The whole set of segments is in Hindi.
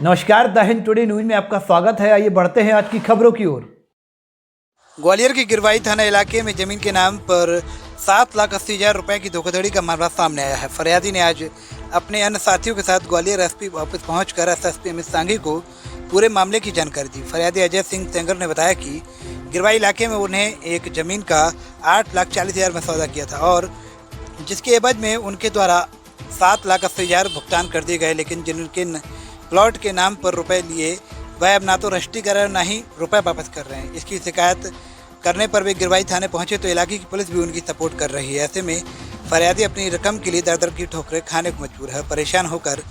नमस्कार, द हिंद टुडे न्यूज में आपका स्वागत है। आइए बढ़ते हैं आज की खबरों की ओर। ग्वालियर के गिरवाई थाना इलाके में जमीन के नाम पर 7,80,000 रुपए की धोखाधड़ी का मामला सामने आया है। फरियादी ने आज अपने अन्य साथियों के साथ ग्वालियर एसपी ऑफिस पहुंचकर एसएसपी अमित सांघी को पूरे मामले की जानकारी दी। फरियादी अजय सिंह सेंगर ने बताया कि गिरवाई इलाके में उन्हें एक जमीन का 8,40,000 में सौदा किया था और जिसके एवज में उनके द्वारा 7,80,000 भुगतान कर दिए गए, लेकिन जिनके प्लॉट के नाम पर रुपए लिए वह अब ना तो रजिस्ट्री कर रहे हैं, ना ही रुपए वापस कर रहे हैं। इसकी शिकायत करने पर वे गिरवाई थाने पहुंचे तो इलाके की पुलिस भी उनकी सपोर्ट कर रही है। ऐसे में फरियादी अपनी रकम के लिए दर दर की ठोकरें खाने को मजबूर है। परेशान होकर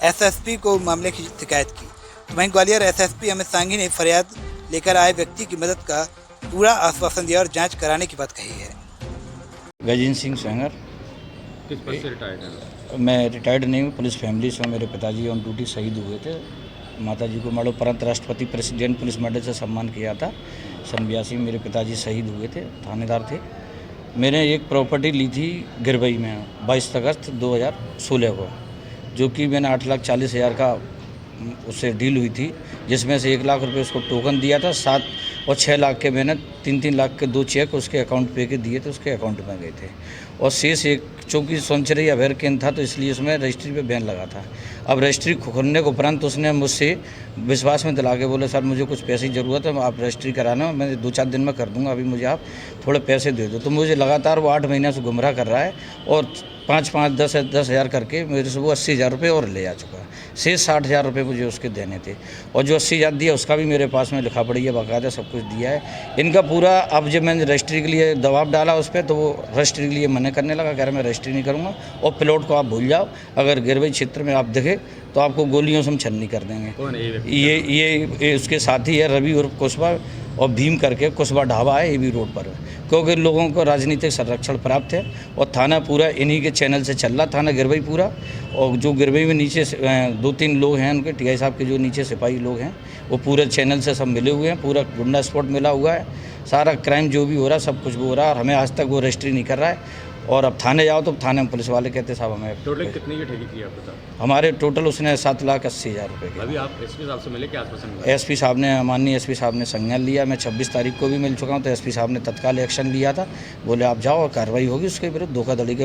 एसएसपी को मामले की शिकायत की। वहीं ग्वालियर एसएसपी अमित सांघी ने फरियाद लेकर आए व्यक्ति की मदद का पूरा आश्वासन दिया और जाँच कराने की बात कही है। गजेंद्र सिंह सेंगर। किस पद से रिटायर्ड है? मैं रिटायर्ड नहीं हूँ, पुलिस फैमिली से। मेरे पिताजी ऑन ड्यूटी शहीद हुए थे। माताजी को मरणोपरांत राष्ट्रपति प्रेसिडेंट पुलिस मेडल से सम्मान किया था। सन 82 में मेरे पिताजी शहीद हुए थे, थानेदार थे। मैंने एक प्रॉपर्टी ली थी गिरवई में 22 अगस्त 2016 को, जो कि मैंने 8,40,000 का उससे डील हुई थी, जिसमें से 1 लाख रुपए उसको टोकन दिया था। 7 और 6 लाख के मैंने 3-3 लाख के 2 चेक उसके अकाउंट पे के दिए थे, उसके अकाउंट में गए थे। और शेष एक, चूँकि सोनचरी अभयर केंद्र था तो इसलिए उसमें रजिस्ट्री पे बैन लगा था। अब रजिस्ट्री खोलने के उपरांत उसने मुझसे विश्वास में दिला के बोले, सर मुझे कुछ पैसे की ज़रूरत है, आप रजिस्ट्री कराना, मैं 2-4 दिन में कर दूंगा, अभी मुझे आप थोड़े पैसे दे दो। तो मुझे लगातार वो 8 महीने से गुमराह कर रहा है और 5-5, 10,000 करके मेरे से वो 80,000 रुपये और ले जा चुका है। शेष 60,000 रुपये मुझे उसके देने थे और जो 80,000 दिया उसका भी मेरे पास में लिखा पड़ी है, बाकायदा सब कुछ दिया है। इनका पूरा, अब जब मैंने रजिस्ट्री के लिए दबाव डाला उस पर तो वो रजिस्ट्री के लिए मना करने लगा, कह रहा मैं रजिस्ट्री नहीं करूँगा और प्लॉट को आप भूल जाओ, अगर गिरवई क्षेत्र में आप दिखे तो आपको गोलियों से हम छन्नी कर देंगे। ये उसके साथी है रवि और कुशवा और भीम करके कुशवा ढाबा है, ये भी रोड पर है, क्योंकि लोगों को राजनीतिक संरक्षण प्राप्त है और थाना पूरा इन्हीं के चैनल से चल रहा, थाना गिरवई पूरा। और जो गिरवई में नीचे 2-3 लोग हैं उनके टीआई साहब के जो नीचे सिपाही लोग हैं वो पूरे चैनल से सब मिले हुए हैं, पूरा गुंडा स्पॉट मिला हुआ है, सारा क्राइम जो भी हो रहा है सब कुछ वो हो रहा है और हमें आज तक वो रजिस्ट्री नहीं कर रहा है। और अब थाने जाओ तो थाने में पुलिस वाले कहते साहब हमें टोटल कितने की ठगी की आप बता? हमारे टोटल उसने 7,80,000 रुपये की। अभी आप एसपी साहब से मिले, क्या आश्वासन मिला? एसपी साहब ने, माननीय एसपी साहब ने संज्ञान लिया। मैं 26 तारीख को भी मिल चुका हूँ तो एसपी साहब ने तत्काल एक्शन लिया था, बोले आप जाओ और कार्रवाई होगी उसके विरुद्ध धोखाधड़ी के।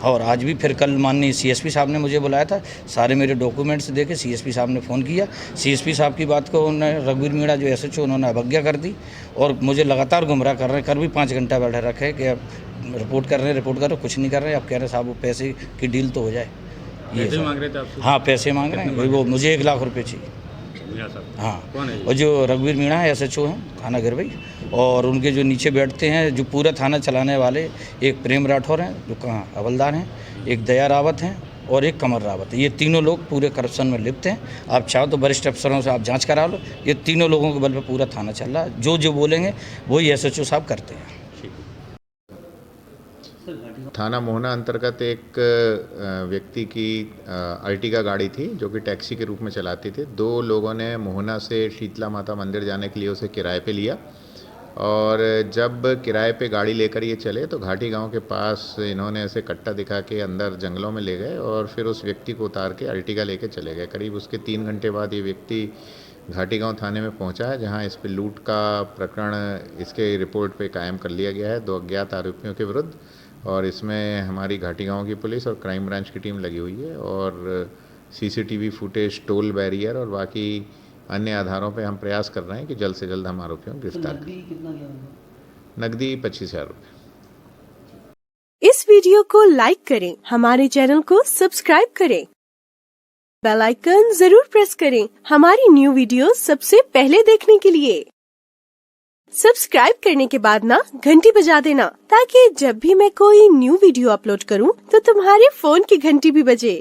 और आज भी फिर कल माननीय सीएसपी साहब ने मुझे बुलाया था, सारे मेरे डॉक्यूमेंट्स देखे। सीएसपी साहब ने फ़ोन किया, सीएसपी साहब की बात को उन्होंने रघुवीर मीणा जो एसएचओ उन्होंने अवज्ञा कर दी और मुझे लगातार गुमराह कर रहे हैं। कल भी 5 घंटा बैठे रखे कि रिपोर्ट कर रहे हैं, कुछ नहीं कर रहे हैं। आप कह रहे हैं साहब वो पैसे की डील तो हो जाए। पैसे मांग रहे थे आपसे? हाँ, पैसे मांग रहे हैं, वो मुझे 1 लाख रुपये चाहिए। हाँ, कौन है? और जो रघुवीर मीणा है एसएचओ हैं थाना गिरवई, और उनके जो नीचे बैठते हैं जो पूरा थाना चलाने वाले, एक प्रेम राठौर हैं जो कहाँ हवलदार हैं, एक दया रावत हैं और एक कमर रावत है। ये तीनों लोग पूरे करप्शन में लिप्त हैं। आप चाहो तो वरिष्ठ अफसरों से आप जांच करा लो, ये तीनों लोगों के बल पर पूरा थाना चल रहा है। जो जो बोलेंगे वही एसएचओ साहब करते हैं। थाना मोहना अंतर्गत एक व्यक्ति की अर्टिगा गाड़ी थी जो कि टैक्सी के रूप में चलाती थी। 2 लोगों ने मोहना से शीतला माता मंदिर जाने के लिए उसे किराए पे लिया और जब किराए पे गाड़ी लेकर ये चले तो घाटी गांव के पास इन्होंने ऐसे कट्टा दिखा के अंदर जंगलों में ले गए और फिर उस व्यक्ति को उतार के अर्टिगा लेके चले गए। करीब उसके 3 घंटे बाद ये व्यक्ति घाटी गांव थाने में पहुंचा है, जहां इस पे लूट का प्रकरण इसके रिपोर्ट पे कायम कर लिया गया है 2 अज्ञात आरोपियों के विरुद्ध। और इसमें हमारी घाटी गांव की पुलिस और क्राइम ब्रांच की टीम लगी हुई है और सीसीटीवी फुटेज, टोल बैरियर और बाकी अन्य आधारों पे हम प्रयास कर रहे हैं कि जल्द से जल्द हम आरोपियों को गिरफ्तार करें। नकदी 25,000 रुपये। इस वीडियो को लाइक करें, हमारे चैनल को सब्सक्राइब करें, बेल आइकन जरूर प्रेस करें हमारी न्यू वीडियो सबसे पहले देखने के लिए। सब्सक्राइब करने के बाद ना घंटी बजा देना, ताकि जब भी मैं कोई न्यू वीडियो अपलोड करूं तो तुम्हारे फोन की घंटी भी बजे।